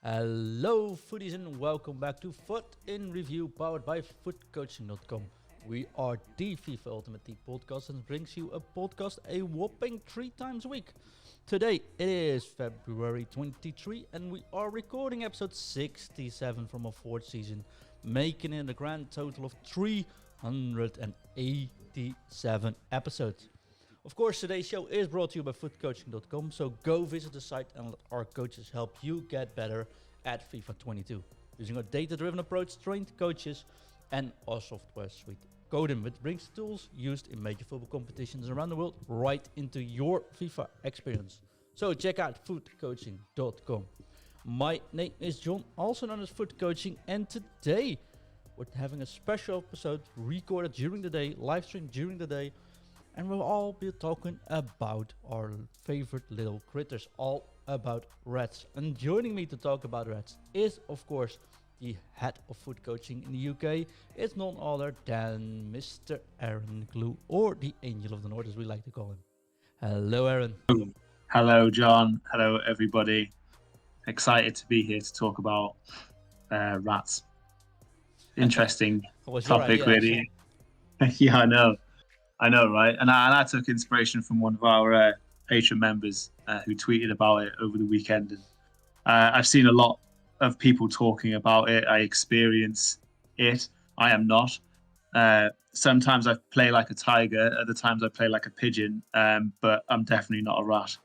Hello, Futties, and welcome back to FUT In Review, powered by FootCoaching.com. We are the FIFA Ultimate Team podcast and brings you a podcast a whopping 3 times a week. Today it is February 23, and we are recording episode 67 from our fourth season, making it a grand total of 387 episodes. Of course, today's show is brought to you by FootCoaching.com, so go visit the site and let our coaches help you get better at FIFA 22. Using a data-driven approach, trained coaches, and our software suite, Codem, which brings tools used in major football competitions around the world right into your FIFA experience. So check out FootCoaching.com. My name is John, also known as Foot Coaching, and today we're having a special episode recorded during the day, live streamed during the day, and we'll all be talking about our favorite little critters, all about rats. And joining me to talk about rats is, of course, the head of foot coaching in the UK. It's none other than Mr. Aaron Glue, or the Angel of the North, as we like to call him. Hello, Aaron. Hello, John. Hello, everybody. Excited to be here to talk about rats. Interesting topic, really. Yeah, I know, right? And I took inspiration from one of our patron members who tweeted about it over the weekend. And I've seen a lot of people talking about it. I experience it. I am not. Sometimes I play like a tiger. Other times I play like a pigeon. But I'm definitely not a rat.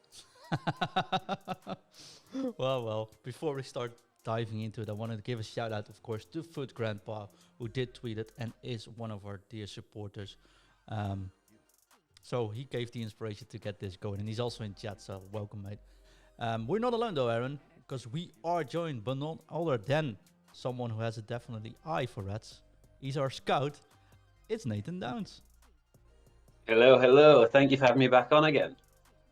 Well, before we start diving into it, I wanted to give a shout out, of course, to Foot Grandpa, who did tweet it and is one of our dear supporters. So he gave the inspiration to get this going, and he's also in chat, so welcome, mate. We're not alone though, Aaron, because we are joined by none other than someone who has a definitely eye for rats. He's our scout. It's Nathan Downs. Hello. Thank you for having me back on again.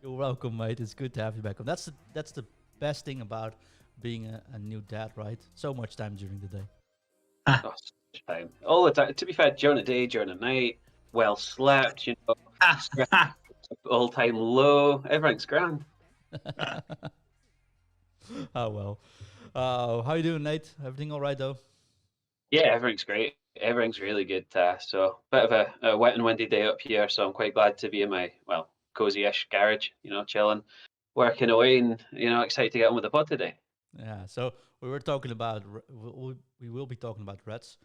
You're welcome, mate. It's good to have you back on. That's the best thing about being a new dad, right? So much time during the day. Oh, so much time. All the time. To be fair, during the day, during the night, well slept, all time low. Everything's grand. Oh, well. How you doing, Nate? Everything all right, though? Yeah, everything's great. Everything's really good. So, bit of a wet and windy day up here, so I'm quite glad to be in my, cozy-ish garage, chilling, working away, and, excited to get on with the pod today. Yeah, so we were talking about, we will be talking about rats.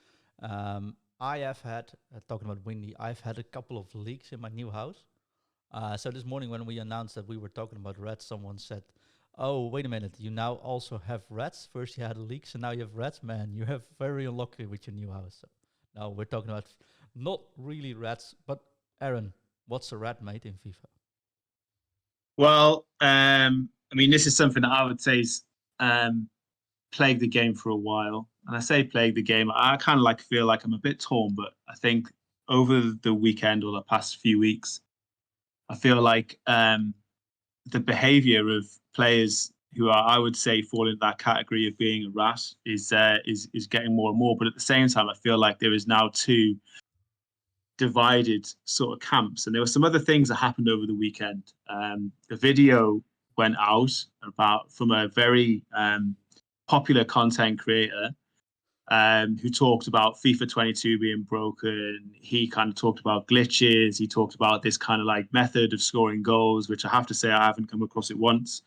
I have had, talking about windy, I've had a couple of leaks in my new house. So this morning when we announced that we were talking about rats, someone said, "Oh, wait a minute, you now also have rats? First you had leaks and now you have rats? Man, you have very unlucky with your new house." So now we're talking about not really rats, but Aaron, what's a rat, mate, in FIFA? Well, this is something that I would say is plagued the game for a while. And I say plagued the game, I kind of feel like I'm a bit torn, but I think over the weekend or the past few weeks, I feel like the behavior of players who are, I would say, fall in that category of being a rat is getting more and more. But at the same time, I feel like there is now two divided sort of camps. And there were some other things that happened over the weekend. A video went out from a very popular content creator who talked about FIFA 22 being broken. He kind of talked about glitches. He talked about this kind of method of scoring goals, which I have to say I haven't come across it once.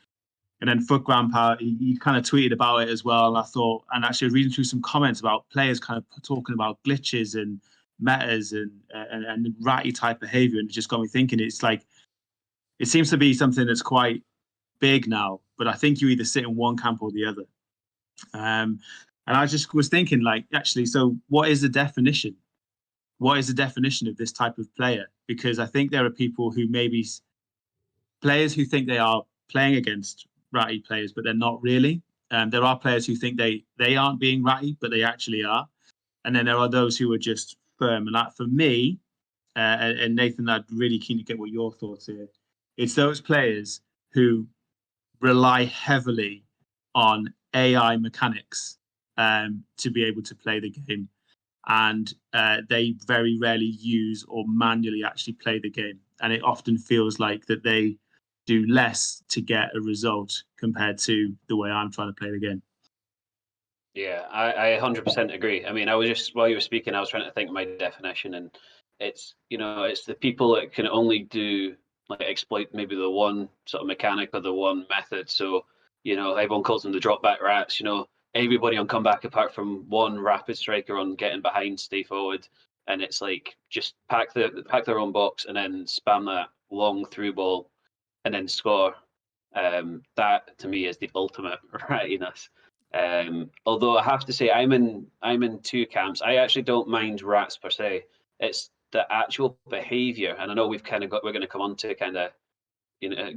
And then Foot Grandpa, he kind of tweeted about it as well. And I thought, and actually reading through some comments about players kind of talking about glitches and metas and ratty type behavior, and it just got me thinking. It's like it seems to be something that's quite big now, but I think you either sit in one camp or the other. And I just was thinking, actually, so what is the definition? What is the definition of this type of player? Because I think there are people who players who think they are playing against ratty players, but they're not really. There are players who think they aren't being ratty, but they actually are. And then there are those who are just firm. And that, for me, and Nathan, I'd really keen to get what your thoughts here. It's those players who rely heavily on AI mechanics to be able to play the game. And they very rarely use or manually actually play the game. And it often feels like that they do less to get a result compared to the way I'm trying to play the game. Yeah, I 100% agree. I mean, I was just, while you were speaking, I was trying to think of my definition, and it's, it's the people that can only do, like, exploit maybe the one sort of mechanic or the one method. So, everyone calls them the drop back rats, everybody on comeback apart from one rapid striker on getting behind, stay forward. And it's like, just pack their own box and then spam that long through ball and then score. That to me is the ultimate rattiness. Although I have to say, I'm in two camps. I actually don't mind rats per se. It's the actual behaviour, and I know we're going to come on to kind of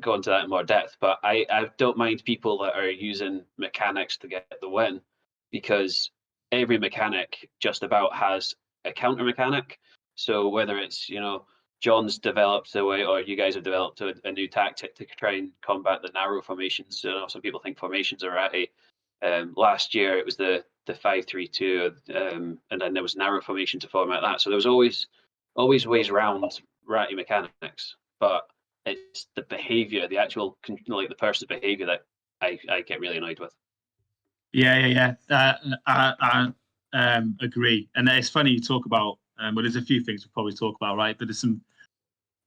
go into that in more depth. But I don't mind people that are using mechanics to get the win, because every mechanic just about has a counter mechanic. So whether it's John's developed a way, or you guys have developed a new tactic to try and combat the narrow formations. Some people think formations are ratty. Last year it was the 5-3-2, and then there was narrow formation to format that. So there was always ways around ratty mechanics, but it's the behavior, the actual like the person's behavior that I get really annoyed with. Yeah. I agree, and it's funny you talk about. Well, there's a few things we'll probably talk about, right? But there's some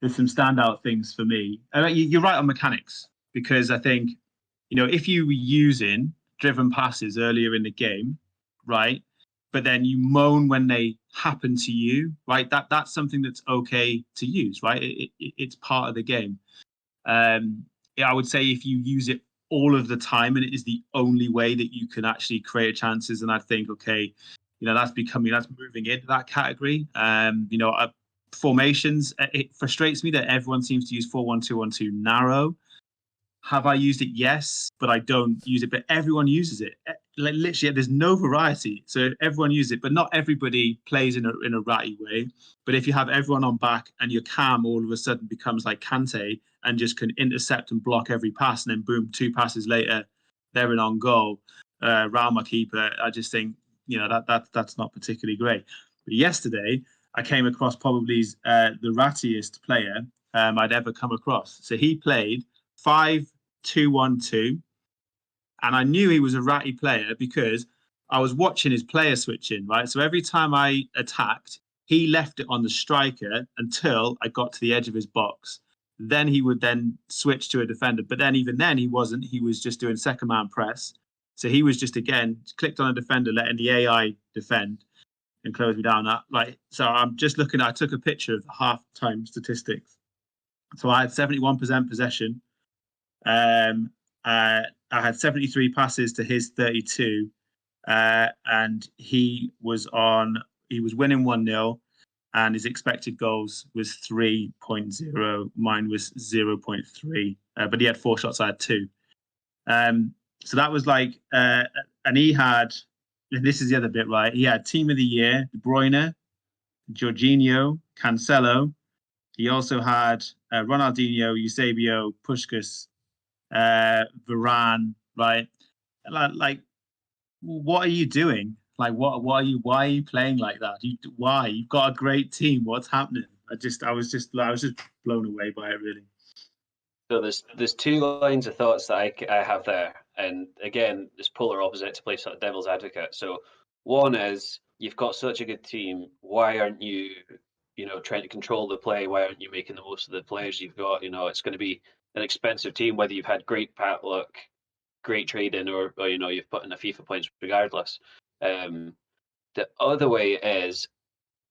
standout things for me. You're right on mechanics, because I think if you were using driven passes earlier in the game, right, but then you moan when they happen to you, right? That's something that's okay to use, right? It's part of the game. I would say if you use it all of the time and it is the only way that you can actually create chances, and I think, okay, that's moving into that category. Formations, it frustrates me that everyone seems to use 4-1-2-1-2 narrow. Have I used it? Yes, but I don't use it. But everyone uses it. Like, literally, there's no variety. So everyone uses it, but not everybody plays in a ratty way. But if you have everyone on back and your cam all of a sudden becomes like Kante and just can intercept and block every pass, and then boom, 2 passes later, they're in on goal, round my keeper. I just think that's not particularly great. But yesterday, I came across probably the rattiest player I'd ever come across. So he played 5-2-1-2, and I knew he was a ratty player because I was watching his player switching, right? So every time I attacked, he left it on the striker until I got to the edge of his box. Then he would then switch to a defender. But then even then he wasn't. He was just doing second man press. So he was just, again, clicked on a defender, letting the AI defend and close me down. So I'm just looking, I took a picture of the half-time statistics. So I had 71% possession. I had 73 passes to his 32, and he was winning 1-0, and his expected goals was 3.0. Mine was 0.3, but he had 4 shots, I had 2. So that was like, and he had, and this is the other bit, right? He had Team of the Year, De Bruyne, Jorginho, Cancelo. He also had Ronaldinho, Eusebio, Puskas, Varane, right? Like, what are you doing? Like, why are you playing like that? Why? You've got a great team. What's happening? I was just blown away by it, really. So there's two lines of thoughts that I have there, and again, it's polar opposite to play sort of devil's advocate. So one is, you've got such a good team. Why aren't you, trying to control the play? Why aren't you making the most of the players you've got? It's going to be an expensive team, whether you've had great pat luck, great trading, or you've put in a FIFA points regardless. The other way is,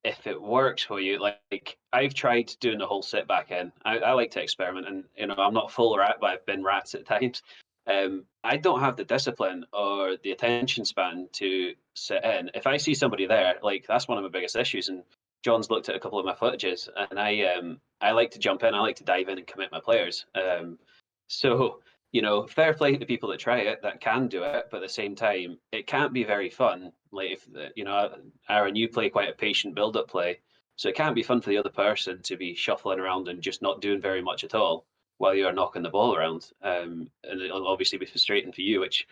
if it works for you, like I've tried doing the whole sit back in. I like to experiment, and I'm not full rat, but I've been rats at times. I don't have the discipline or the attention span to sit in. If I see somebody there, like, that's one of my biggest issues. And John's looked at a couple of my footages, and I like to jump in. I like to dive in and commit my players. So fair play to the people that try it, that can do it, but at the same time, it can't be very fun. Like, if Aaron, you play quite a patient build-up play, so it can't be fun for the other person to be shuffling around and just not doing very much at all while you're knocking the ball around. And it'll obviously be frustrating for you, which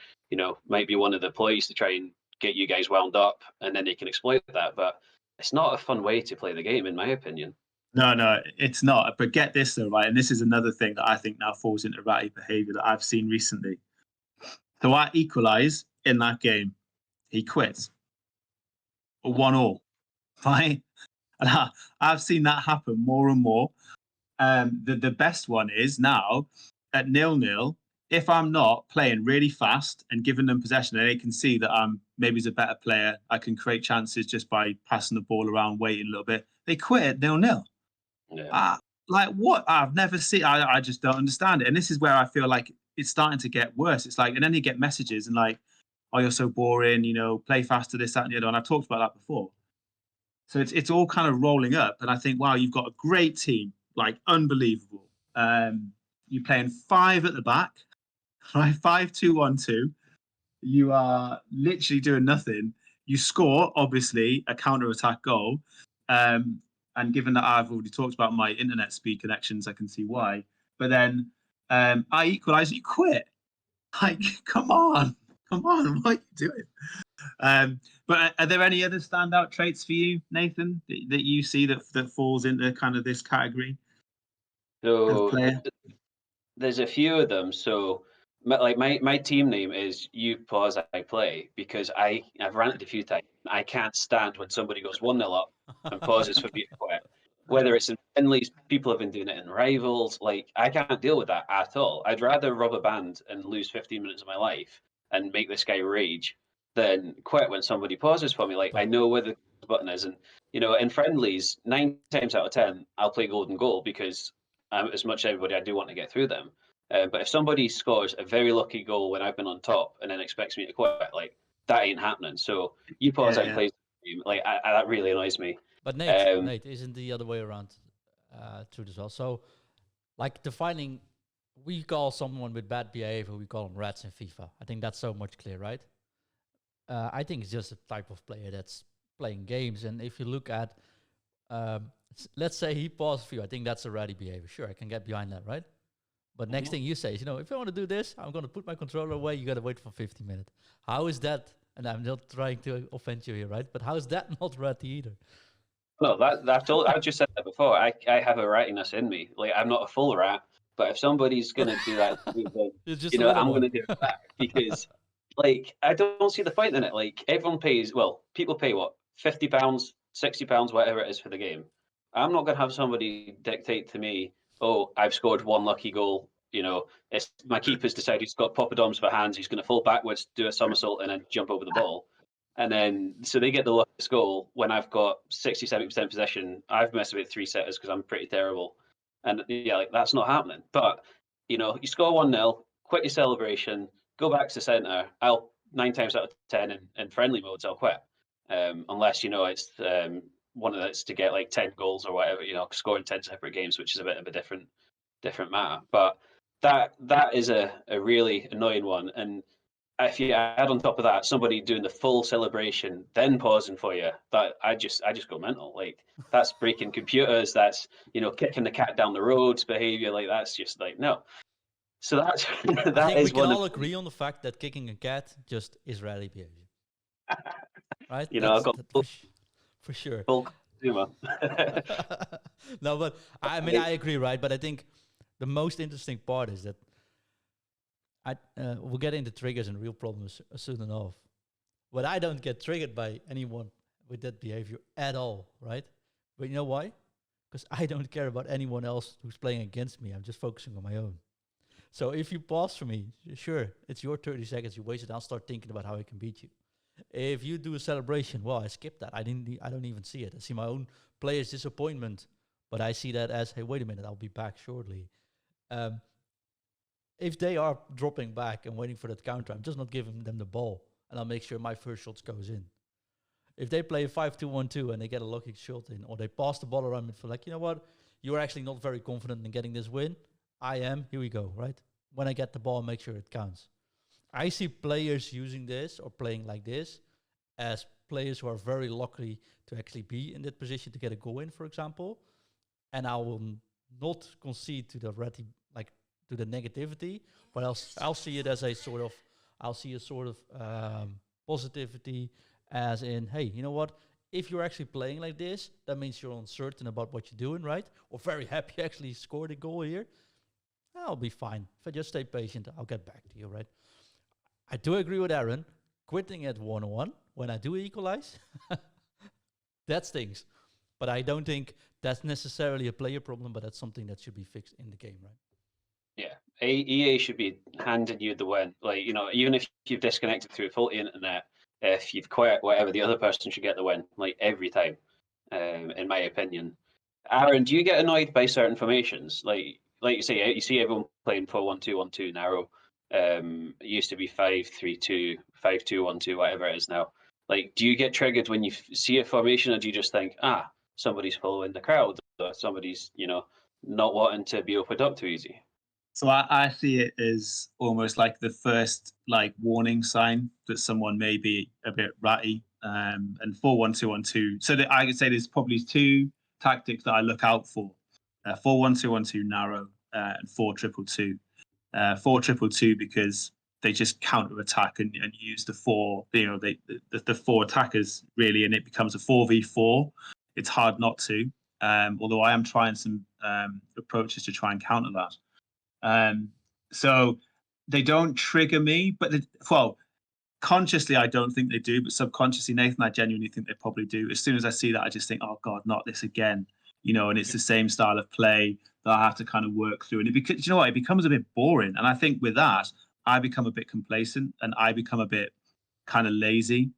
might be one of the ploys to try and get you guys wound up, and then they can exploit that. But it's not a fun way to play the game, in my opinion. No, it's not. But get this though, right? And this is another thing that I think now falls into ratty behaviour that I've seen recently. So I equalise in that game, he quits or 1-1, right? And I've seen that happen more and more. The best one is now at 0-0. If I'm not playing really fast and giving them possession, and they can see that I'm maybe as a better player, I can create chances just by passing the ball around, waiting a little bit. They quit at 0-0. Yeah. Like what? I've never seen. I just don't understand it. And this is where I feel like it's starting to get worse. It's like, and then you get messages and like, "Oh, you're so boring. Play faster, this, that, and the other." And I've talked about that before. So it's all kind of rolling up, and I think, wow, you've got a great team, like unbelievable. You're playing 5 at the back, right? 5-2-1-2. You are literally doing nothing. You score, obviously, a counter-attack goal. And given that I've already talked about my internet speed connections, I can see why. But then I equalise, you quit. Like, come on, what are you doing? But are there any other standout traits for you, Nathan, that you see that falls into kind of this category of So player? there's a few of them. So my team name is You Pause I Play, because I've ranted a few times. I can't stand when somebody goes 1-0 up and pauses for me to quit. Whether it's in friendlies, people have been doing it in rivals. Like, I can't deal with that at all. I'd rather rob a band and lose 15 minutes of my life and make this guy rage than quit when somebody pauses for me. Like, I know where the button is. And, in friendlies, 9 times out of 10, I'll play golden goal because as much as everybody, I do want to get through them. But if somebody scores a very lucky goal when I've been on top and then expects me to quit, like, that ain't happening. So You Pause I Play, like, that really annoys me. But Nate, isn't the other way around true as well? So, like defining, we call someone with bad behavior, we call them rats in FIFA. I think that's so much clear, right? I think it's just a type of player that's playing games. And if you look at, let's say he paused for you, I think that's a ratty behavior. Sure, I can get behind that, right? But next thing you say is, if I want to do this, I'm going to put my controller away. You got to wait for 50 minutes. How is that? And I'm not trying to offend you here, right? But how is that not ratty either? No, I've just said that before. I have a rattiness in me. Like, I'm not a full rat, but if somebody's gonna do that, It's just I'm gonna do it back because, like, I don't see the point in it. Like, everyone pays. Well, people pay what, £50, £60, whatever it is for the game. I'm not gonna have somebody dictate to me, "Oh, I've scored one lucky goal." It's my keeper's decided he's got poppadoms for hands. He's gonna fall backwards, do a somersault, and then jump over the ball. And then, so they get the luckiest goal when I've got 60, 70% possession. I've messed with 3 setters because I'm pretty terrible. And yeah, like, that's not happening. But, you score 1-0, quit your celebration, go back to center. I'll 9 times out of 10 in friendly modes, I'll quit. Unless, it's one of that's to get like 10 goals or whatever, scoring 10 separate games, which is a bit of a different matter. But that is a really annoying one. And if you add on top of that somebody doing the full celebration, then pausing for you, that I just go mental. Like, that's breaking computers. That's kicking the cat down the road behavior. Like, that's just like, no. So that's I think we can all agree on the fact that kicking a cat just is rally behavior, right? I've got for sure. full consumer. No, but I mean, I agree, right? But I think the most interesting part is that we'll get into triggers and real problems soon enough. But I don't get triggered by anyone with that behavior at all, right? But you know why? Because I don't care about anyone else who's playing against me. I'm just focusing on my own. So if you pause for me, sure, it's your 30 seconds. You wasted. I'll start thinking about how I can beat you. If you do a celebration, well, I skipped that. I don't even see it. I see my own player's disappointment, but I see that as, hey, wait a minute, I'll be back shortly. If they are dropping back and waiting for that counter, I'm just not giving them the ball, and I'll make sure my first shot goes in. If they play 5-2-1-2 and they get a lucky shot in, or they pass the ball around for like, you know what, you're actually not very confident in getting this win. I am. Here we go, right? When I get the ball, make sure it counts. I see players using this or playing like this as players who are very lucky to actually be in that position to get a goal in, for example. And I will not concede to the to the negativity, but I'll see it as a sort of positivity, as in, hey, you know what? If you're actually playing like this, that means you're uncertain about what you're doing, right? Or very happy you actually scored a goal here. I'll be fine. If I just stay patient, I'll get back to you, right? I do agree with Aaron. quitting at 1-1 when I do equalize, that stings. But I don't think that's necessarily a player problem, but that's something that should be fixed in the game, right? Yeah, EA should be handing you the win. Like, even if you've disconnected through faulty internet, if you've quit, whatever, the other person should get the win, like every time, in my opinion. Aaron, do you get annoyed by certain formations? Like you say, you see everyone playing 4-1-2-1-2 narrow. It used to be 5-3-2, 5-2-1-2, whatever it is now. Like, do you get triggered when you see a formation, or do you just think, somebody's following the crowd, or somebody's, not wanting to be opened up too easy? So I see it as almost like the first like warning sign that someone may be a bit ratty. And 4-1-2-1-2. So I could say there's probably two tactics that I look out for: 4-1-2-1-2 narrow and 4-2-2-2. 4-2-2-2 because they just counter attack and use the four. The four attackers really, and it becomes a 4v4. It's hard not to. Although I am trying some approaches to try and counter that. So they don't trigger me, but consciously I don't think they do, but subconsciously, Nathan, I genuinely think they probably do. As soon as I see that, I just think, oh God, not this again. And it's the same style of play that I have to kind of work through. And it becomes a bit boring. And I think with that, I become a bit complacent and I become a bit kind of lazy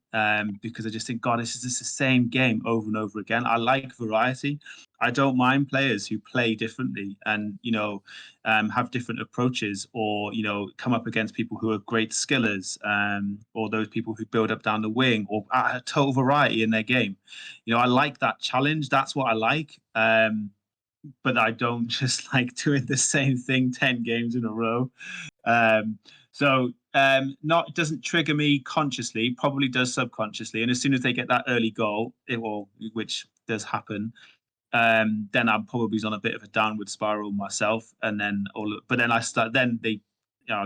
because I just think, God, this is just the same game over and over again. I like variety. I don't mind players who play differently and, have different approaches or, come up against people who are great skillers or those people who build up down the wing or a total variety in their game. I like that challenge. That's what I like. But I don't just like doing the same thing 10 games in a row. It doesn't trigger me consciously, probably does subconsciously. And as soon as they get that early goal, which does happen, then I'm probably on a bit of a downward spiral myself. And then I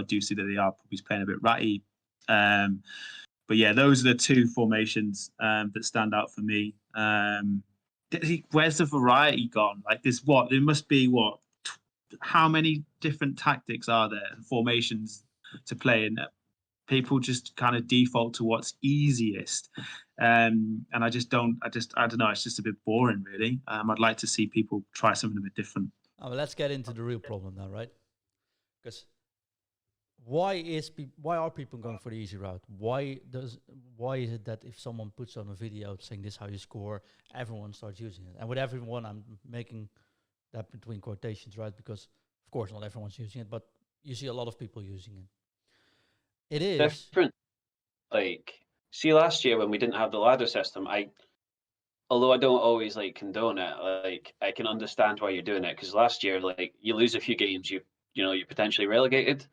do see that they are probably playing a bit ratty. But yeah, those are the two formations that stand out for me. Where's the variety gone? Like there must be how many different tactics are there and formations to play in? People just kind of default to what's easiest. And I don't know. It's just a bit boring, really. I'd like to see people try something a bit different. Well, let's get into the real problem now, right? Because why are people going for the easy route? Why is it that if someone puts on a video saying this is how you score, everyone starts using it? And with everyone, I'm making that between quotations, right? Because of course not everyone's using it, but you see a lot of people using it. It is different. Like, see, last year when we didn't have the ladder system, although I don't always condone it, I can understand why you're doing it, because last year, you lose a few games, you're potentially relegated.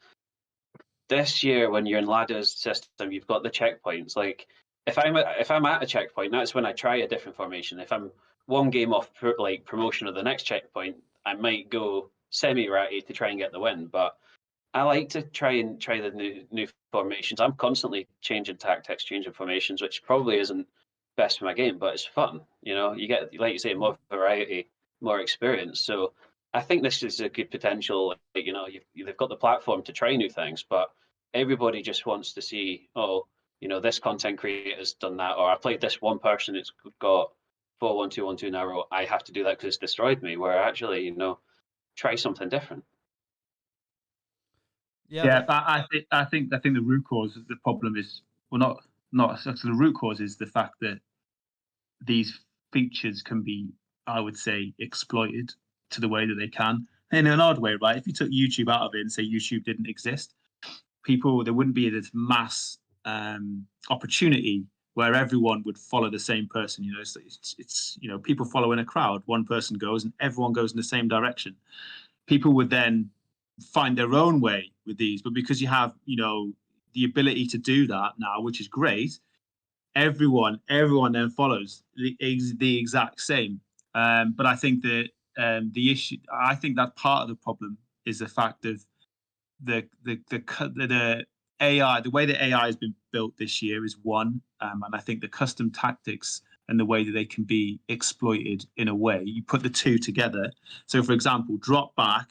This year, when you're in ladder's system, you've got the checkpoints. Like, if I'm at a checkpoint, that's when I try a different formation. If I'm one game off promotion of the next checkpoint, I might go semi-ratty to try and get the win. But I like to try the new formations. I'm constantly changing tactics, changing formations, which probably isn't best for my game, but it's fun. You get, like you say, more variety, more experience. So I think this is a good potential. They've got the platform to try new things, but everybody just wants to see, this content creator's done that, or I played this one person that's got 4-1-2-1-2 narrow. I have to do that because it's destroyed me. Where actually, try something different. Yeah, I think the root cause of the problem is not so the root cause is the fact that these features can be, I would say, exploited to the way that they can in an odd way, right? If you took YouTube out of it and say YouTube didn't exist, there wouldn't be this mass opportunity where everyone would follow the same person. It's people follow in a crowd. One person goes and everyone goes in the same direction. People would then find their own way with these, but because you have the ability to do that now, which is great, everyone then follows the exact same. But I think that the issue, I think that part of the problem is the fact of the AI, the way that AI has been built this year is one, and I think the custom tactics and the way that they can be exploited in a way, you put the two together. So, for example, drop back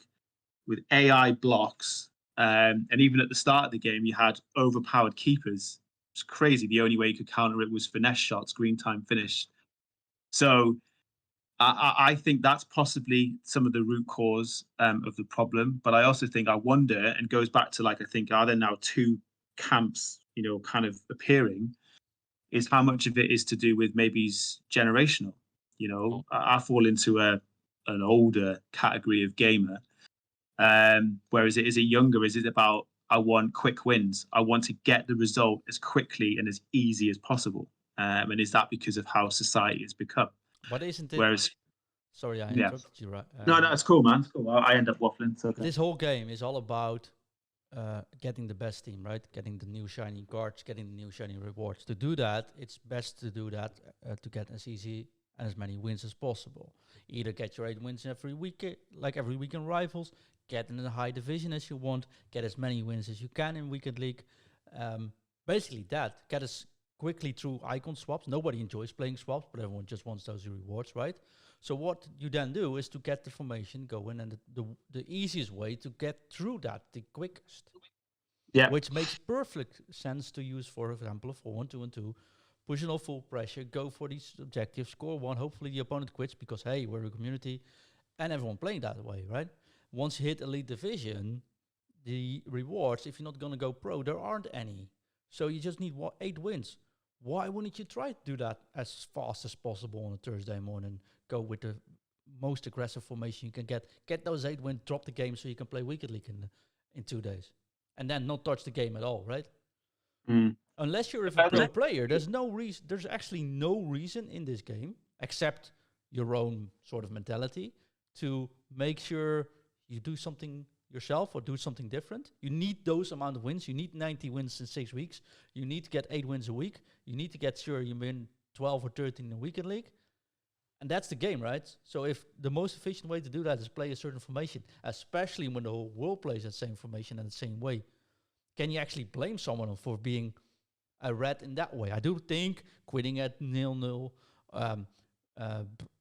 with AI blocks, and even at the start of the game, you had overpowered keepers. It's crazy. The only way you could counter it was finesse shots, green time finish. So I think that's possibly some of the root cause of the problem. But I also think, I wonder, and goes back to, like, I think, are there now two camps, kind of appearing, is how much of it is to do with maybe he's generational. I fall into an older category of gamer. Whereas is it younger? Is it about, I want quick wins? I want to get the result as quickly and as easy as possible. And is that because of how society has become? But isn't it? Whereas, Sorry, I yeah. interrupted you. Right? No, it's cool, man. It's cool. I end up waffling. It's okay. This whole game is all about getting the best team, right? Getting the new shiny cards, getting the new shiny rewards. To do that, it's best to do that to get as easy and as many wins as possible. Either get your 8 wins every week, like every week in Rivals, get in the high division as you want, get as many wins as you can in Weekend League. Basically that, get us quickly through icon swaps. Nobody enjoys playing swaps, but everyone just wants those rewards, right? So what you then do is to get the formation going, and the easiest way to get through that, the quickest. Yeah. Which makes perfect sense to use, for example, a 4-1-2-1-2, push it on full pressure, go for these objectives, score one, hopefully the opponent quits because, hey, we're a community, and everyone playing that way, right? Once you hit Elite Division, the rewards, if you're not going to go pro, there aren't any. So you just need 8 wins. Why wouldn't you try to do that as fast as possible on a Thursday morning? Go with the most aggressive formation you can get those 8 wins, drop the game so you can play Weekend League in 2 days. And then not touch the game at all, right? Unless you're a pro player, there's no reason. There's actually no reason in this game, except your own sort of mentality, to make sure you do something yourself or do something different. You need those amount of wins. You need 90 wins in 6 weeks. You need to get 8 wins a week. You need to get sure you win 12 or 13 in the Weekend League. And that's the game, right? So if the most efficient way to do that is play a certain formation, especially when the whole world plays that same formation in the same way, can you actually blame someone for being a rat in that way? I do think quitting at 0-0,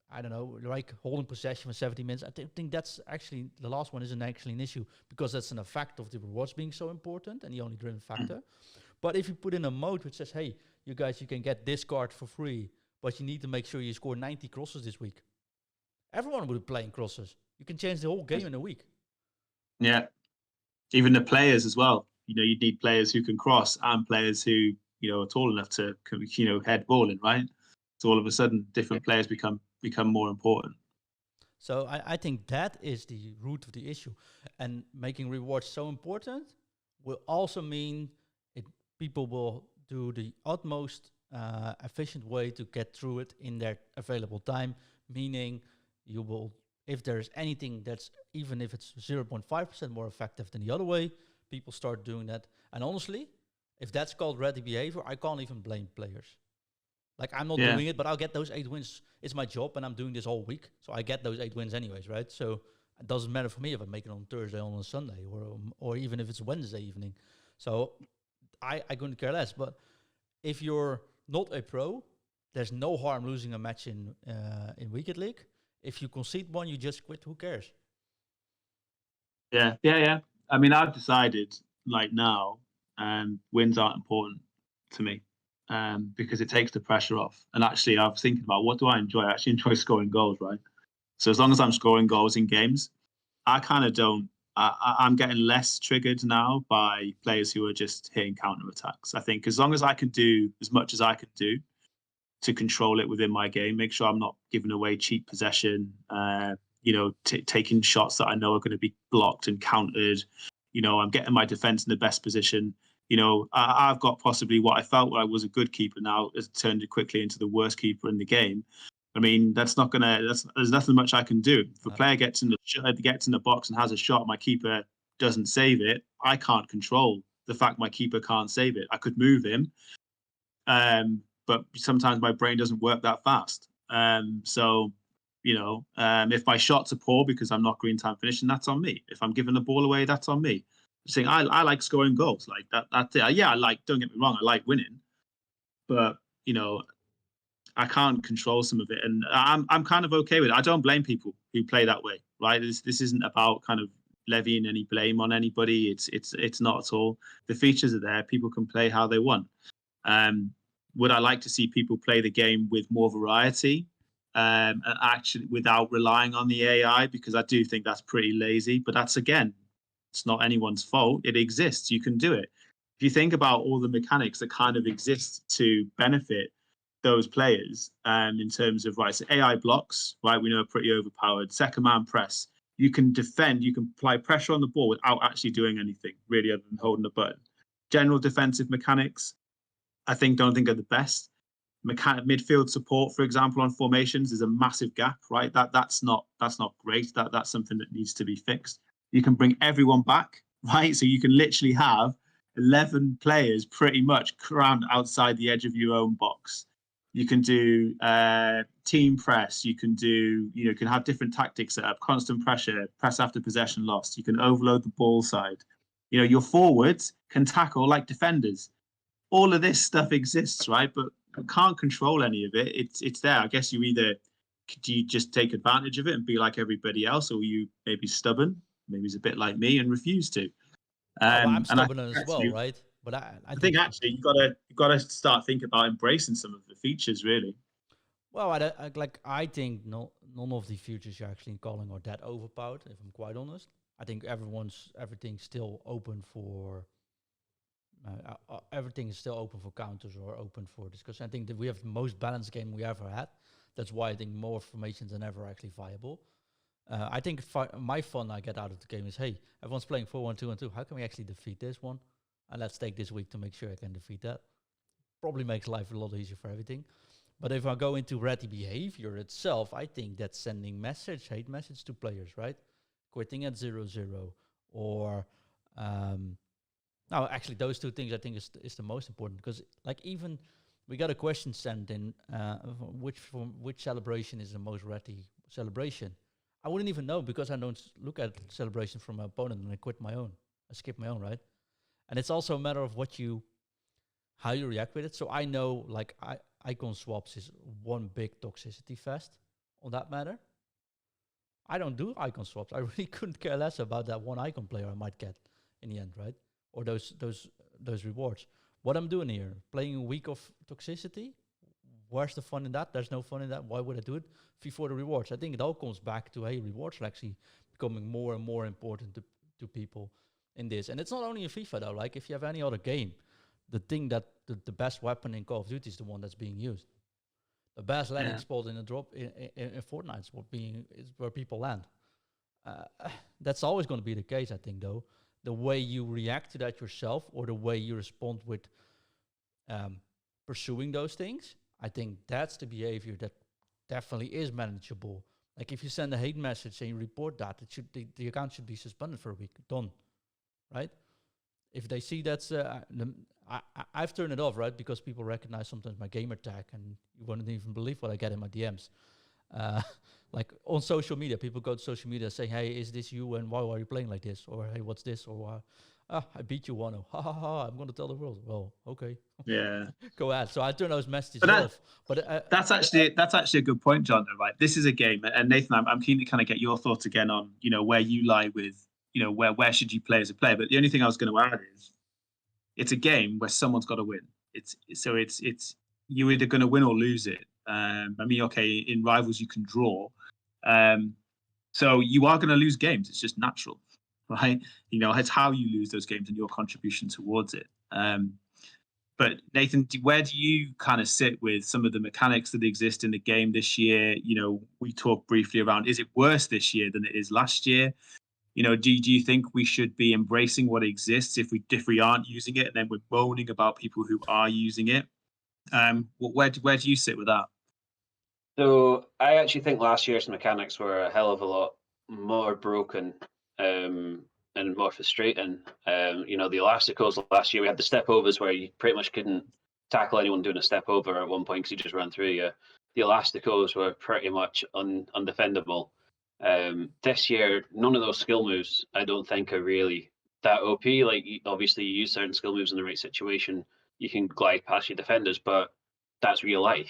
I don't know, like holding possession for 70 minutes, I think that's actually, the last one isn't actually an issue because that's an effect of the rewards being so important and the only driven factor. But if you put in a mode which says, hey, you guys, you can get this card for free, but you need to make sure you score 90 crosses this week. Everyone would be playing crosses. You can change the whole game in a week. Yeah. Even the players as well. You need players who can cross and players who, are tall enough to, head ball in, right? So all of a sudden, different players become more important. So I think that is the root of the issue. And making rewards so important will also mean people will do the utmost efficient way to get through it in their available time, meaning you will, if there's anything that's, even if it's 0.5% more effective than the other way, people start doing that. And honestly, if that's called ready behavior, I can't even blame players. Like, I'm not doing it, but I'll get those 8 wins. It's my job, and I'm doing this all week. So I get those 8 wins anyways, right? So it doesn't matter for me if I make it on Thursday or on a Sunday, or even if it's Wednesday evening. So I couldn't care less. But if you're not a pro, there's no harm losing a match in Weekend League. If you concede one, you just quit. Who cares? Yeah. I mean, I've decided, like, now, wins aren't important to me. Because it takes the pressure off. And actually, I was thinking about, what do I enjoy? I actually enjoy scoring goals, right? So as long as I'm scoring goals in games, I kind of don't. I'm getting less triggered now by players who are just hitting counter attacks. I think as long as I can do as much as I can do to control it within my game, make sure I'm not giving away cheap possession, taking shots that I know are going to be blocked and countered. I'm getting my defense in the best position. I've got possibly what I felt I was a good keeper now has turned it quickly into the worst keeper in the game. I mean, there's nothing much I can do. If a player gets in the box and has a shot, my keeper doesn't save it, I can't control the fact my keeper can't save it. I could move him, but sometimes my brain doesn't work that fast. So, if my shots are poor because I'm not green time finishing, that's on me. If I'm giving the ball away, that's on me. Saying I like scoring goals, like that. That's it. Yeah, don't get me wrong, I like winning, but I can't control some of it, and I'm kind of okay with it. I don't blame people who play that way, right? This isn't about kind of levying any blame on anybody. It's not at all. The features are there. People can play how they want. Would I like to see people play the game with more variety, and actually without relying on the AI? Because I do think that's pretty lazy. But that's, again, it's not anyone's fault. It exists. You can do it. If you think about all the mechanics that kind of exist to benefit those players, in terms of, right, so AI blocks, right, we know are pretty overpowered. Second man press, you can defend, you can apply pressure on the ball without actually doing anything really other than holding the button. General defensive mechanics, don't think are the best. Midfield support, for example, on formations is a massive gap, right? That's not great. That's something that needs to be fixed. You can bring everyone back, right? So you can literally have 11 players pretty much crammed outside the edge of your own box. You can do team press. You can do, you can have different tactics set up, constant pressure, press after possession lost. You can overload the ball side. Your forwards can tackle like defenders. All of this stuff exists, right? But you can't control any of it. It's there. I guess do you just take advantage of it and be like everybody else, or you maybe stubborn, maybe it's a bit like me and refuse to. Oh, I'm And I stubborn as well, right? But I think actually you gotta start thinking about embracing some of the features, really. well, I think none of the features you're actually calling are that overpowered. If I'm quite honest, I think everything's still open for. Everything is still open for counters or open for discussion. I think that we have the most balanced game we ever had. That's why I think more formations than ever are actually viable. I think my fun I get out of the game is, hey, everyone's playing 4-1-2-1-2. How can we actually defeat this one? And let's take this week to make sure I can defeat that. Probably makes life a lot easier for everything. But if I go into ready behavior itself, I think that's sending hate message to players, right? Quitting at 0-0 or... no, actually, those two things I think is the most important, because even we got a question sent in, which celebration is the most ready celebration. I wouldn't even know, because I don't look at celebration from my opponent and I quit my own. I skip my own, right? And it's also a matter of how you react with it. So I know icon swaps is one big toxicity fest on that matter. I don't do icon swaps. I really couldn't care less about that one icon player I might get in the end, right? Or those rewards. What I'm doing here, playing a week of toxicity, where's the fun in that? There's no fun in that. Why would I do it? For the rewards. I think it all comes back to, hey, rewards are actually becoming more and more important to people in this. And it's not only in FIFA though. Like if you have any other game, the thing that the best weapon in Call of Duty is the one that's being used. The best landing spot in a drop in Fortnite is where people land. That's always going to be the case, I think, though. The way you react to that yourself, or the way you respond with pursuing those things, I think that's the behavior that definitely is manageable. Like if you send a hate message and you report that, the account should be suspended for a week. Done, right? If they see that's, I've turned it off, right? Because people recognize sometimes my gamer tag, and you wouldn't even believe what I get in my DMs. Like on social media, people go to social media saying, hey, is this you, and why are you playing like this? Or hey, what's this? Or I beat you 1-0. Ha ha ha, I'm going to tell the world. Well, okay. Yeah. Go ahead. So I turn those messages off. But that's actually a good point, John, though, right? This is a game, and Nathan, I'm keen to kind of get your thoughts again on, where you lie with, where should you play as a player. But the only thing I was going to add is it's a game where someone's got to win. It's you're either going to win or lose it. Okay, in rivals you can draw. So you are going to lose games. It's just natural, right? It's how you lose those games and your contribution towards it. But Nathan, where do you kind of sit with some of the mechanics that exist in the game this year? We talked briefly around, is it worse this year than it is last year? Do you think we should be embracing what exists if we aren't using it, and then we're moaning about people who are using it? Where do you sit with that? So I actually think last year's mechanics were a hell of a lot more broken and more frustrating. The elasticals last year, we had the step overs where you pretty much couldn't tackle anyone doing a step over at one point because you just ran through you. The elasticals were pretty much undefendable. This year, none of those skill moves I don't think are really that OP. Like obviously, you use certain skill moves in the right situation, you can glide past your defenders, but that's real life,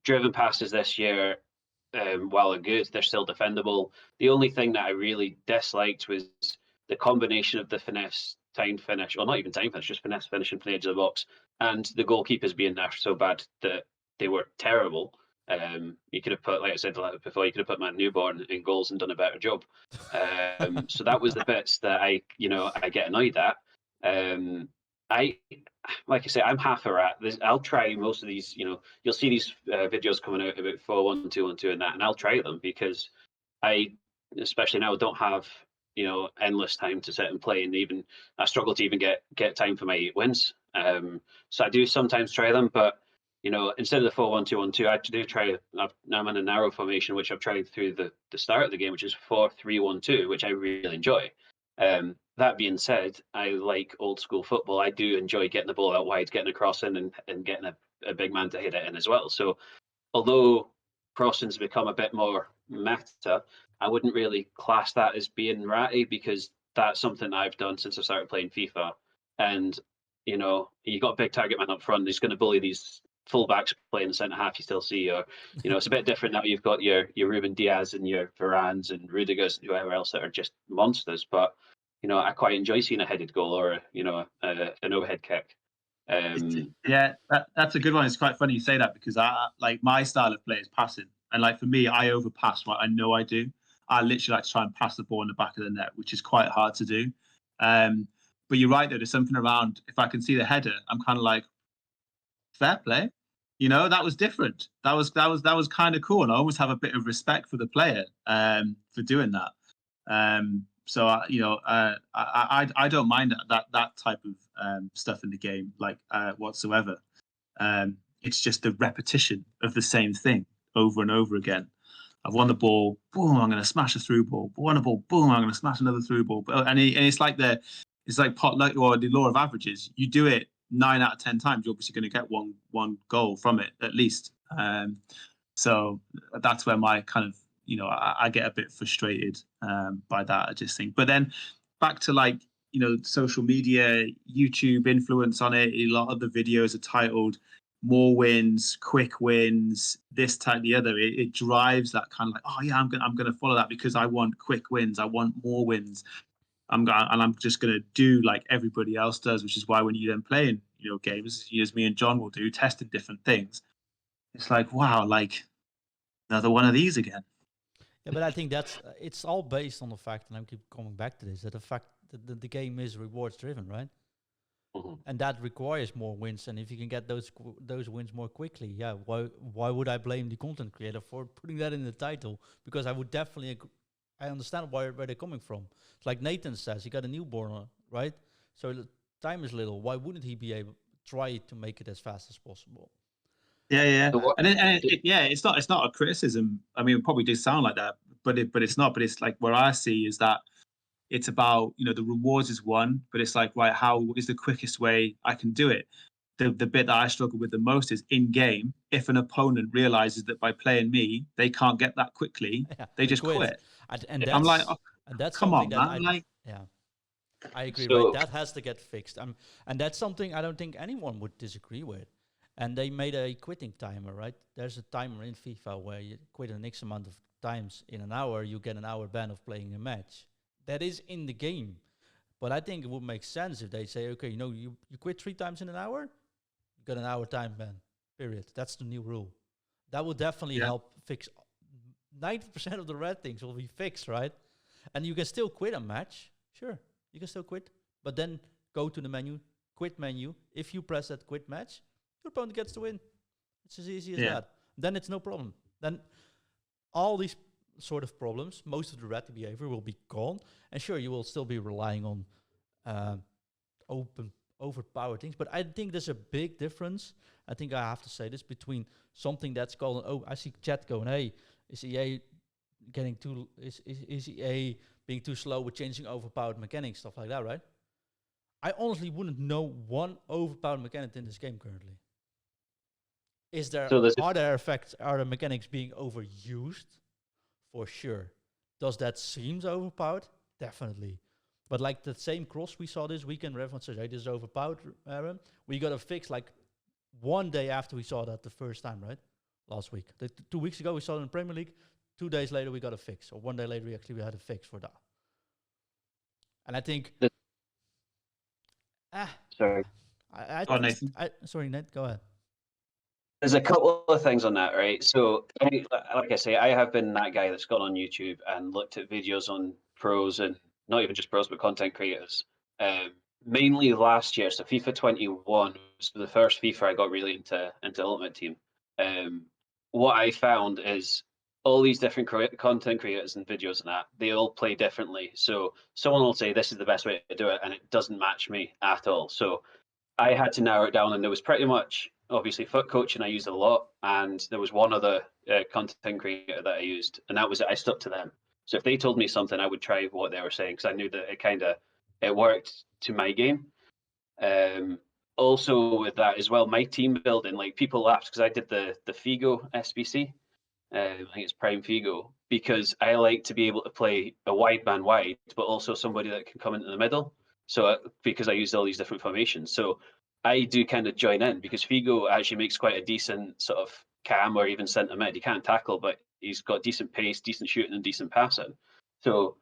Driven passes this year, while they're good, they're still defendable. The only thing that I really disliked was the combination of the finesse timed finish, or not even timed finish, just finesse finishing from the edge of the box, and the goalkeepers being nerfed so bad that they were terrible. You could have put, like I said before, you could have put Matt Newborn in goals and done a better job. So that was the bits that I get annoyed at. I, like I say, I'm half a rat. I'll try most of these. You'll see these videos coming out about 4-1-2-1-2 and that, and I'll try them because I, especially now, don't have endless time to sit and play, and even I struggle to even get time for my 8 wins. So I do sometimes try them, but instead of the 4-1-2-1-2, I do try. I'm in a narrow formation, which I've tried through the start of the game, which is 4-3-1-2, which I really enjoy. That being said, I like old school football. I do enjoy getting the ball out wide, getting a cross in, and getting a big man to hit it in as well. So although crossing's become a bit more meta, I wouldn't really class that as being ratty, because that's something I've done since I started playing FIFA. And you got a big target man up front, he's going to bully these fullbacks playing the centre half you still see, or it's a bit different now. You've got your Ruben Diaz and your Varans and Rudigers, whoever else that are just monsters. But I quite enjoy seeing a headed goal or an overhead kick. Yeah, that's a good one. It's quite funny you say that, because I like my style of play is passing, and like for me, I overpass what I know I do. I literally like to try and pass the ball in the back of the net, which is quite hard to do. But you're right though. There's something around. If I can see the header, I'm kind of like, fair play. That was different. That was kind of cool, and I almost have a bit of respect for the player for doing that. So I don't mind that type of stuff in the game, like whatsoever. It's just the repetition of the same thing over and over again. I've won the ball, boom, I'm going to smash a through ball. Won the ball, boom, I'm going to smash another through ball. And it's like potluck or the law of averages. You do it 9 out of 10 times, you're obviously going to get one goal from it at least. So that's where my kind of I get a bit frustrated by that. I just think, but then back to social media, YouTube influence on it. A lot of the videos are titled "More Wins, Quick Wins," this, type, the other. It drives that kind of like, oh yeah, I'm gonna follow that because I want quick wins. I want more wins. I'm just gonna do like everybody else does, which is why when you then play in games, as me and John will do, testing different things, it's like, wow, like another one of these again. Yeah, but I think it's all based on the fact, and I keep coming back to this, that the fact that the game is rewards driven, right? Mm-hmm. And that requires more wins. And if you can get those wins more quickly, yeah, why would I blame the content creator for putting that in the title? Because I would definitely I understand where they're coming from. It's like Nathan says, he got a newborn, right? So the time is little. Why wouldn't he be able try to make it as fast as possible? Yeah. So It's not a criticism. I mean, it probably did sound like that, but it's not. But it's like, where I see is that it's about the rewards is one, but it's like, right, how is the quickest way I can do it? The bit that I struggle with the most is in game. If an opponent realizes that by playing me they can't get that quickly, they just quit. And I'm like, oh, that's come something on, that man. I agree, So- right? That has to get fixed. And that's something I don't think anyone would disagree with. And they made a quitting timer, right? There's a timer in FIFA where you quit an X amount of times in an hour, you get an hour ban of playing a match. That is in the game. But I think it would make sense if they say, okay, you quit 3 times in an hour, you got an hour time ban, period. That's the new rule. That would definitely help fix 90% of the red things will be fixed, right? And you can still quit a match. Sure, you can still quit. But then go to the menu, quit menu. If you press that quit match, your opponent gets the win. It's as easy as that. Then it's no problem. Then all these sort of problems, most of the red behavior will be gone. And sure, you will still be relying on overpowered things. But I think there's a big difference. I think I have to say this, between something that's called, I see chat going, hey, is EA getting too, is EA being too slow with changing overpowered mechanics, stuff like that, right? I honestly wouldn't know one overpowered mechanic in this game currently. Are there mechanics being overused? For sure. Does that seem overpowered? Definitely. But like the same cross we saw this weekend, where everyone says, hey, this is overpowered, Aaron. We got a fix like one day after we saw that the first time, right? Last week. 2 weeks ago, we saw it in the Premier League. 2 days later, we got a fix. Or 1 day later, we had a fix for that. And I think Sorry. Go on, Nathan. Sorry, Ned, go ahead. There's a couple of things on that, right? So, like I say, I have been that guy that's gone on YouTube and looked at videos on pros and not even just pros, but content creators. Mainly last year, so FIFA 21 was the first FIFA I got really into Ultimate Team. What I found is all these different content creators and videos and that, they all play differently. So someone will say this is the best way to do it, and it doesn't match me at all. So I had to narrow it down, and there was pretty much obviously FUT coaching I used a lot, and there was one other content creator that I used, and that was it. I stuck to them. So if they told me something, I would try what they were saying because I knew that it worked to my game. Also with that as well, my team building, like people laughed because I did the Figo SBC. I think it's Prime Figo because I like to be able to play a wide man wide, but also somebody that can come into the middle. So because I used all these different formations, so I do kind of join in because Figo actually makes quite a decent sort of cam or even centre mid. He can't tackle, but he's got decent pace, decent shooting, and decent passing. So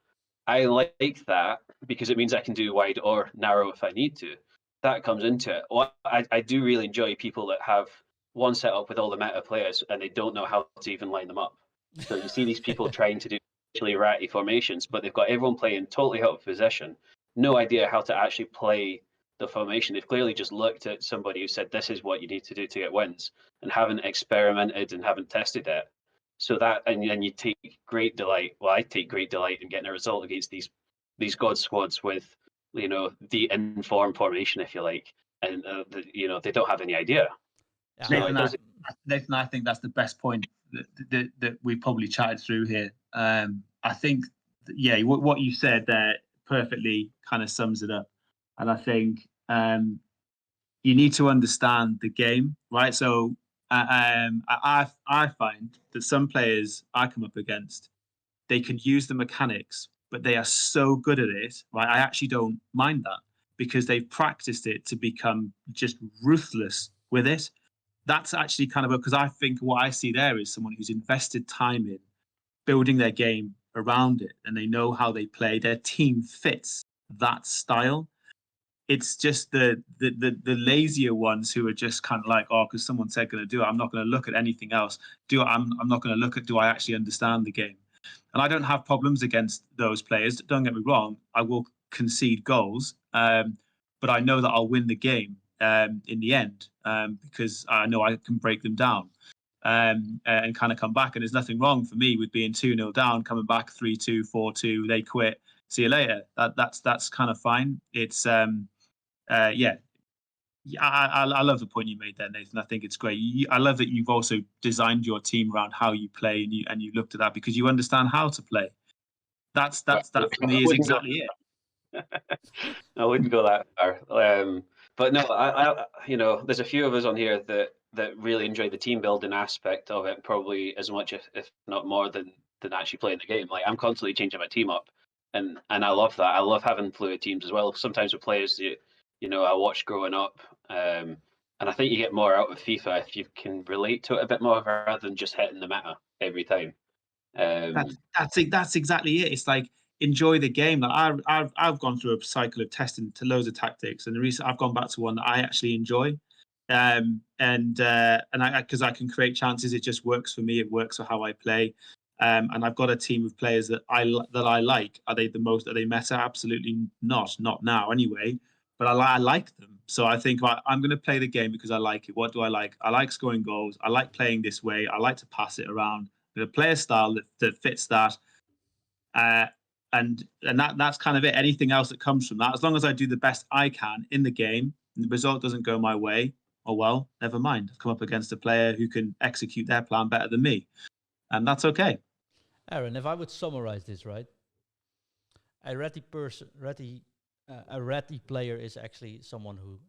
I like that because it means I can do wide or narrow if I need to. That comes into it. Well, I do really enjoy people that have one setup with all the meta players and they don't know how to even line them up. So you see these people trying to do really ratty formations, but they've got everyone playing totally out of position, no idea how to actually play the formation. They've clearly just looked at somebody who said this is what you need to do to get wins and haven't experimented and haven't tested it. So that, and then you take great delight. Well, I take great delight in getting a result against these god squads with, the informed formation, if you like, and they don't have any idea. Yeah. Nathan, I think that's the best point that we've probably chatted through here. I think, what you said there perfectly kind of sums it up. And I think you need to understand the game, right? So I find that some players I come up against, they can use the mechanics, but they are so good at it, right? I actually don't mind that because they've practiced it to become just ruthless with it. That's actually kind of because I think what I see there is someone who's invested time in building their game around it and they know how they play. Their team fits that style. It's just the lazier ones who are just kind of like, oh, because someone said going to do it, I'm not going to look at anything else. I'm not going to look at, do I actually understand the game? And I don't have problems against those players. Don't get me wrong. I will concede goals, but I know that I'll win the game in the end because I know I can break them down and kind of come back. And there's nothing wrong for me with being 2-0 down, coming back 3-2, 4-2. They quit. See you later. That's kind of fine. It's I love the point you made there, Nathan. I think it's great. I love that you've also designed your team around how you play, and you looked at that because you understand how to play. That for me is exactly it. I wouldn't go that far. But no, I there's a few of us on here that really enjoy the team building aspect of it, probably as much, if not more, than actually playing the game. Like I'm constantly changing my team up, and I love that. I love having fluid teams as well. Sometimes with players I watched growing up, and I think you get more out of FIFA if you can relate to it a bit more rather than just hitting the meta every time. That's exactly it. It's like enjoy the game. Like I've gone through a cycle of testing to loads of tactics, and the reason I've gone back to one that I actually enjoy, and because I can create chances, it just works for me. It works for how I play, and I've got a team of players that I like. Are they the most? Are they meta? Absolutely not. Not now, anyway. But I like them. So I think I'm going to play the game because I like it. What do I like? I like scoring goals. I like playing this way. I like to pass it around. I'm going to play a style that fits that. And that's kind of it. Anything else that comes from that, as long as I do the best I can in the game, and the result doesn't go my way, oh well, never mind. I've come up against a player who can execute their plan better than me, and that's okay. Aaron, if I would summarize this, right? A ratty player is actually someone who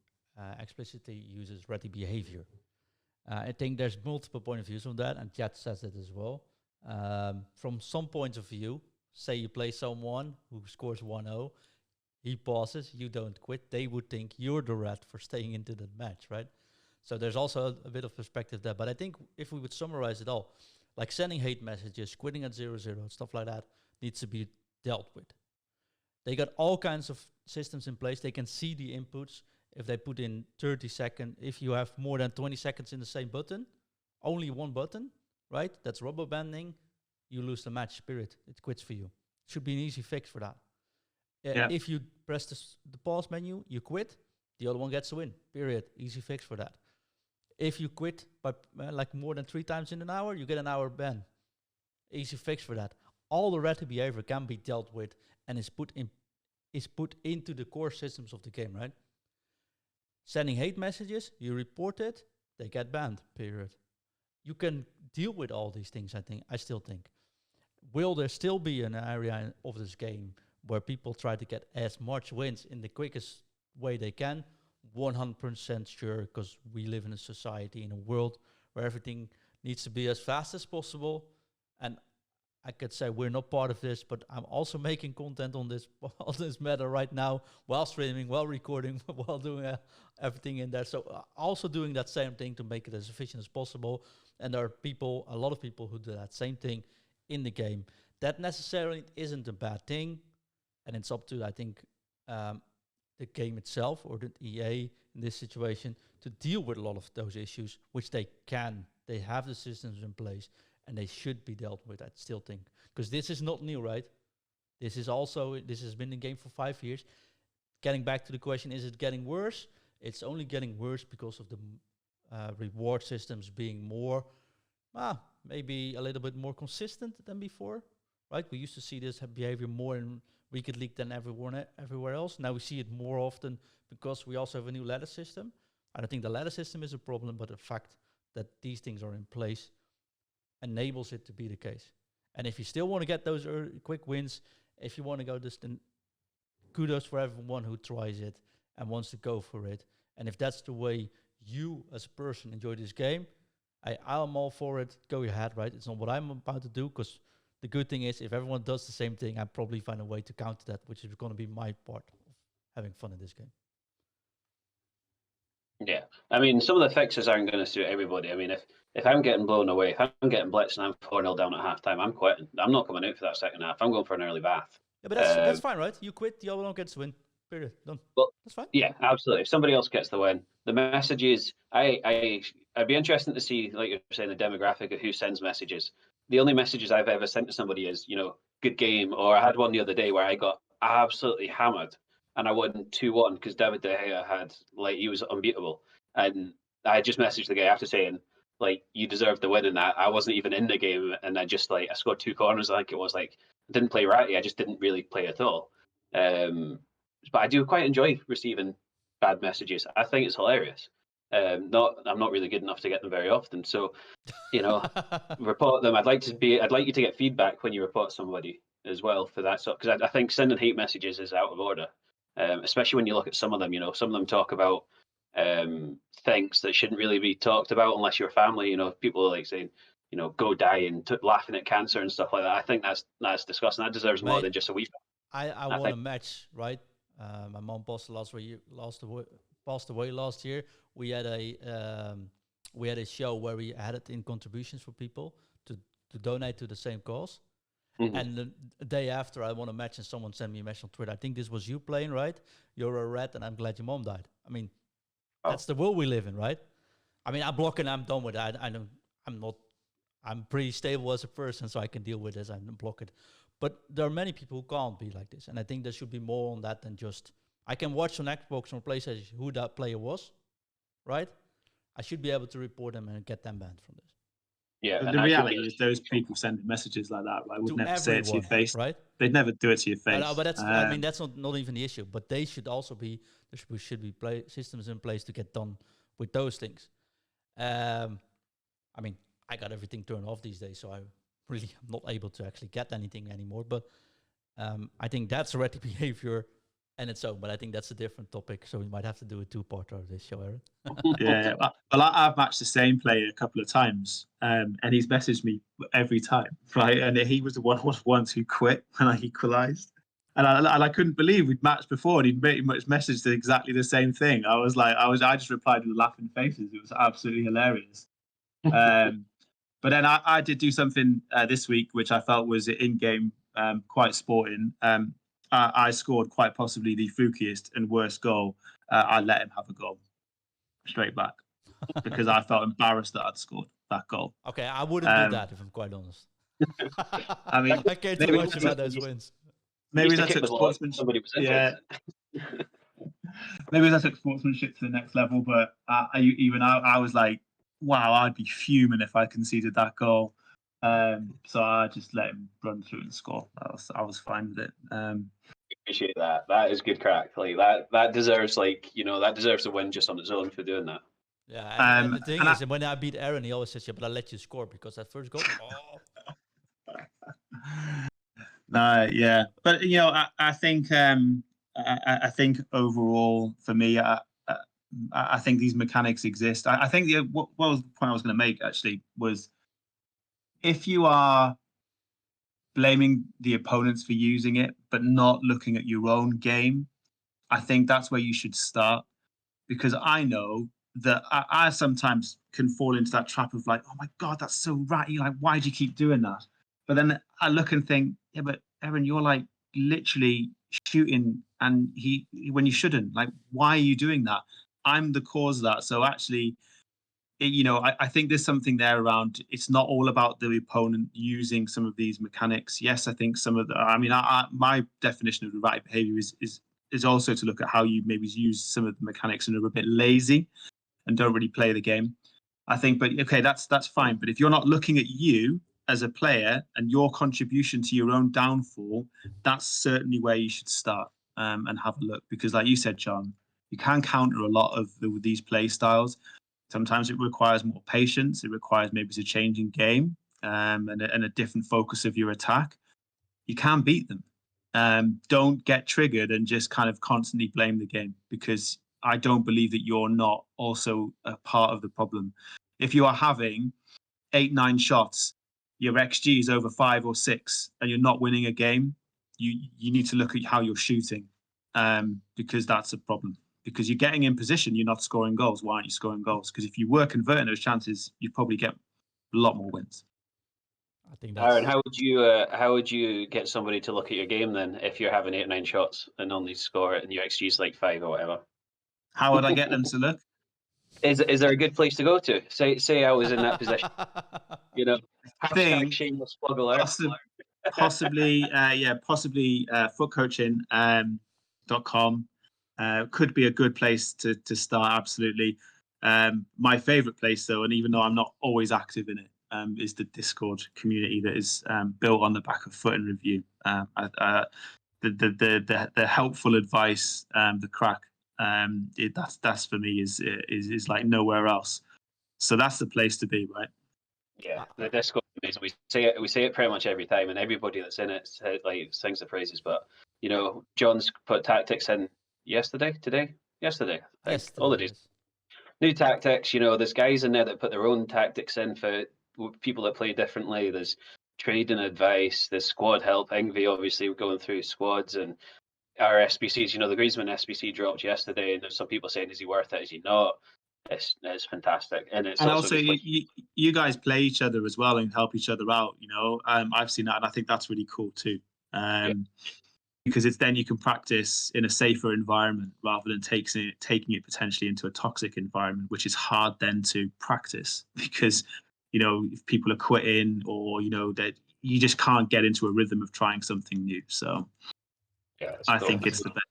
explicitly uses ratty behavior. I think there's multiple point of views on that, and Jet says it as well. From some points of view, say you play someone who scores 1-0, he pauses, you don't quit, they would think you're the rat for staying into the match, right? So there's also a bit of perspective there. But I think if we would summarize it all, like sending hate messages, quitting at 0-0, stuff like that, needs to be dealt with. They got all kinds of systems in place. They can see the inputs. if they put in 30 seconds, if you have more than 20 seconds in the same button, only one button, right? That's rubber banding. You lose the match, period. It quits for you. Should be an easy fix for that. If you press the pause menu, you quit, the other one gets a win, period. Easy fix for that. If you quit by like more than 3 times in an hour, you get an hour ban. Easy fix for that. All the red behavior can be dealt with and is put into the core systems of the game, right? Sending hate messages, you report it, they get banned, period. You can deal with all these things, I still think. Will there still be an area of this game where people try to get as much wins in the quickest way they can? 100% sure, because we live in a society, in a world where everything needs to be as fast as possible. And I could say we're not part of this, but I'm also making content on this matter right now, while streaming, while recording, while doing everything in there. So also doing that same thing to make it as efficient as possible. And there are a lot of people who do that same thing in the game. That necessarily isn't a bad thing. And it's up to, I think, the game itself or the EA in this situation to deal with a lot of those issues, which they can. They have the systems in place and they should be dealt with, I still think. Because this is not new, right? This has been in the game for 5 years. Getting back to the question, is it getting worse? It's only getting worse because of the reward systems being more, maybe a little bit more consistent than before, right? We used to see this behavior more in Weekend League than everywhere else. Now we see it more often because we also have a new ladder system. I don't think the ladder system is a problem, but the fact that these things are in place enables it to be the case. And if you still want to get those quick wins, if you want to go this, then kudos for everyone who tries it and wants to go for it. And if that's the way you as a person enjoy this game, I'm all for it. Go ahead, right? It's not what I'm about to do, because the good thing is if everyone does the same thing, I'll probably find a way to counter that, which is going to be my part of having fun in this game. Yeah, I mean, some of the fixes aren't going to suit everybody. I mean, if I'm getting blown away, if I'm getting blitzed and I'm 4-0 down at halftime, I'm quitting. I'm not coming out for that second half. I'm going for an early bath. Yeah, but that's fine, right? You quit, the other one gets the win. Period. Done. Well, that's fine. Yeah, absolutely. If somebody else gets the win, the messages, I'd be interested to see, like you're saying, the demographic of who sends messages. The only messages I've ever sent to somebody is, good game. Or I had one the other day where I got absolutely hammered and I won 2-1 because David De Gea he was unbeatable. And I just messaged the guy after saying, you deserved the win in that. I wasn't even in the game. And I just, I scored 2 corners. I think it was I didn't play ratty. I just didn't really play at all. But I do quite enjoy receiving bad messages. I think it's hilarious. I'm not really good enough to get them very often. So, report them. I'd like you to get feedback when you report somebody as well for that. So, because I think sending hate messages is out of order, especially when you look at some of them. Some of them talk about things that shouldn't really be talked about unless you're family. People are saying, go die and laughing at cancer and stuff like that. I think that's disgusting. That deserves more than just a wee. I won a match, right? My mom passed away last year. We had a show where we had it in contributions for people to donate to the same cause. Mm-hmm. And the day after, I won a match, and someone sent me a message on Twitter. I think this was you playing, right? You're a rat, and I'm glad your mom died. I mean, that's the world we live in, right? I mean, I block and I'm done with it. I'm pretty stable as a person, so I can deal with this and block it. But there are many people who can't be like this. And I think there should be more on that than just, I can watch on Xbox or PlayStation who that player was, right? I should be able to report them and get them banned from this. Yeah, the reality is those people sending messages like that, right, would never say it to your face. Right? They'd never do it to your face. But that's, I mean, that's not even the issue. But they should also be, there should be systems in place to get done with those things. I mean, I got everything turned off these days, so I'm not able to actually get anything anymore. But I think that's erratic behavior and its own. But I think that's a different topic, so we might have to do a 2-parter of this show, Aaron. Yeah, well, I've matched the same player a couple of times, and he's messaged me every time, right? And he was the one once who quit when I equalised. And I couldn't believe we'd matched before, and he'd pretty much messaged exactly the same thing. I just replied with laughing faces. It was absolutely hilarious. But then I did do something this week, which I felt was in game quite sporting. I scored quite possibly the flukiest and worst goal, I let him have a goal straight back because I felt embarrassed that I'd scored that goal. Okay, I wouldn't do that if I'm quite honest. I mean, I care too maybe much about those wins. maybe Used to I kick took with love. sportsmanship. Somebody was Yeah, injured. maybe I took sportsmanship to the next level. But I was like, wow, I'd be fuming if I conceded that goal. So I just let him run through and score. I was fine with it. Appreciate that. That is good crack. Like that deserves that deserves a win just on its own for doing that. Yeah, and the thing is, when I beat Aaron, he always says, "Yeah, but I let you score because that first goal." Oh. Yeah, but I think I think overall for me, I think these mechanics exist. I think what was the point I was going to make actually was if you are blaming the opponents for using it, but not looking at your own game, I think that's where you should start. Because I know that I sometimes can fall into that trap of like, oh my God, that's so ratty. Like, why do you keep doing that? But then I look and think, yeah, but Erin, you're like literally shooting and when you shouldn't. Like, why are you doing that? I'm the cause of that. So actually, I think there's something there around. It's not all about the opponent using some of these mechanics. Yes, I think some of the. I mean, my definition of erratic behavior is also to look at how you maybe use some of the mechanics and are a bit lazy and don't really play the game. I think, but okay, that's fine. But if you're not looking at you as a player and your contribution to your own downfall, that's certainly where you should start and have a look. Because, like you said, John, you can counter a lot of these play styles. Sometimes it requires more patience. It requires maybe it's a changing game and a different focus of your attack. You can beat them. Don't get triggered and just kind of constantly blame the game because I don't believe that you're not also a part of the problem. If you are having 8-9 shots, your XG is over 5 or 6, and you're not winning a game, you need to look at how you're shooting because that's a problem. Because you're getting in position, you're not scoring goals. Why aren't you scoring goals? Because if you were converting those chances, you'd probably get a lot more wins. I think Aaron, that's. how would you get somebody to look at your game then if you're having 8 or 9 shots and only score it and your XG is like 5 or whatever? How would I get them to look? Is there a good place to go to? Say I was in that position. Hashtag shameless plug alert. Possibly footcoaching.com could be a good place to start. Absolutely. My favorite place though, and even though I'm not always active in it, is the Discord community that is built on the back of FUT In Review. The helpful advice, the crack, that's for me is like nowhere else. So that's the place to be, right? Yeah, the Discord is we say it pretty much every time, and everybody that's in it sings the praises. But John's put tactics in yesterday. Yes, All the days. yes. New tactics. There's guys in there that put their own tactics in for people that play differently. There's trading advice. There's squad help. Ingvi obviously going through squads and our SBCs. The Griezmann SBC dropped yesterday, and there's some people saying, is he worth it? Is he not? It's fantastic, and it's also you guys play each other as well and help each other out. I've seen that, and I think that's really cool too. Because it's then you can practice in a safer environment rather than taking it potentially into a toxic environment, which is hard then to practice because if people are quitting or that you just can't get into a rhythm of trying something new. So I think it's the best.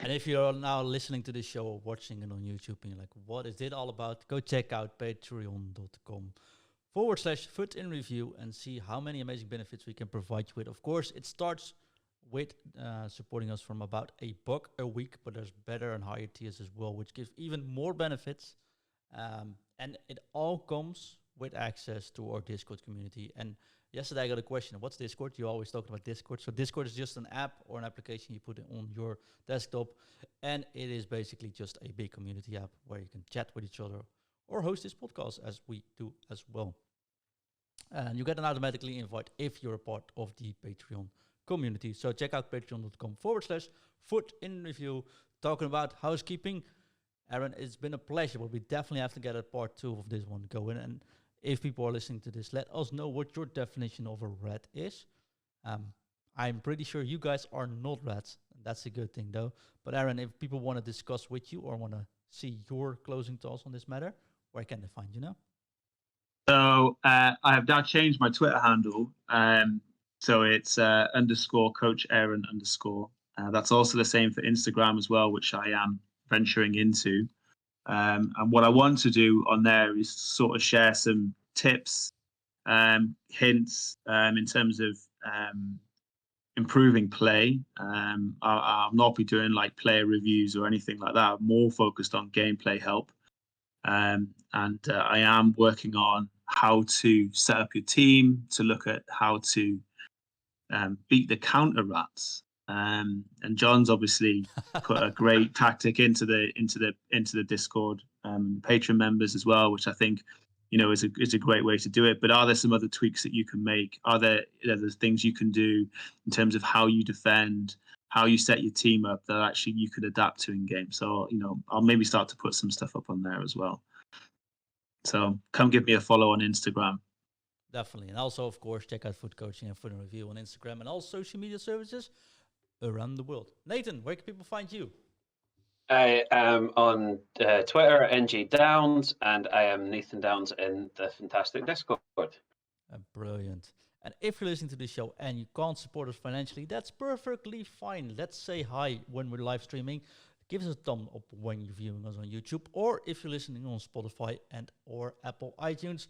And if you're now listening to this show or watching it on YouTube and you're like, what is it all about? Go check out patreon.com/FUT In Review and see how many amazing benefits we can provide you with. Of course, it starts with supporting us from about $1 a week, but there's better and higher tiers as well, which give even more benefits. And it all comes with access to our Discord community. And yesterday I got a question, what's Discord? You always talk about Discord. So Discord is just an app or an application you put on your desktop. And it is basically just a big community app where you can chat with each other or host this podcast as we do as well. And you get an automatically invite if you're a part of the Patreon community. So check out patreon.com/FUT In Review. Talking about housekeeping. Aaron, it's been a pleasure, but we definitely have to get a part 2 of this one going. And if people are listening to this, let us know what your definition of a red is. I'm pretty sure you guys are not rats. That's a good thing, though. But Aaron, if people want to discuss with you or want to see your closing thoughts on this matter, where can they find you now? So I have now changed my Twitter handle. So it's underscore coach Aaron underscore. That's also the same for Instagram as well, which I am venturing into. And what I want to do on there is sort of share some tips, hints in terms of improving play. I'll not be doing like player reviews or anything like that. I'm more focused on gameplay help. And I am working on how to set up your team, to look at how to beat the counter rats. And John's obviously put a great tactic into the Discord Patreon members as well, which I think is a great way to do it. But are there some other tweaks that you can make? Are there things you can do in terms of how you defend, how you set your team up that actually you could adapt to in game? So I'll maybe start to put some stuff up on there as well. So come give me a follow on Instagram. Definitely. And also, of course, check out Foot Coaching and Foot In Review on Instagram and all social media services around the world. Nathan, where can people find you? I am on Twitter, NG Downs, and I am Nathan Downs in the fantastic Discord. Brilliant. And if you're listening to this show and you can't support us financially, that's perfectly fine. Let's say hi when we're live streaming. Give us a thumb up when you're viewing us on YouTube, or if you're listening on Spotify and or Apple iTunes,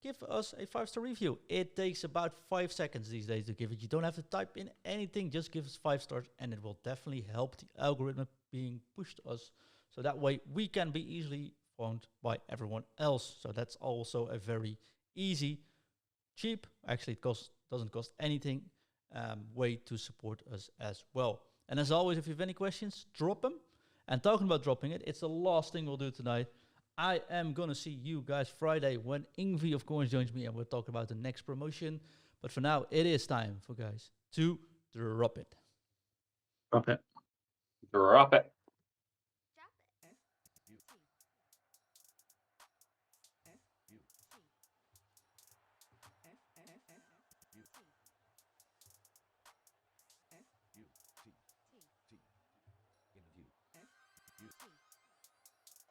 give us a 5-star review. It takes about 5 seconds these days to give it. You don't have to type in anything. Just give us 5 stars, and it will definitely help the algorithm being pushed to us. So that way we can be easily found by everyone else. So that's also a very easy, cheap, actually it doesn't cost anything, way to support us as well. And as always, if you have any questions, drop them. And talking about dropping it, it's the last thing we'll do tonight. I am going to see you guys Friday when Ingvi, of course, joins me and we'll talk about the next promotion. But for now, it is time for guys to drop it. Drop it. Drop it.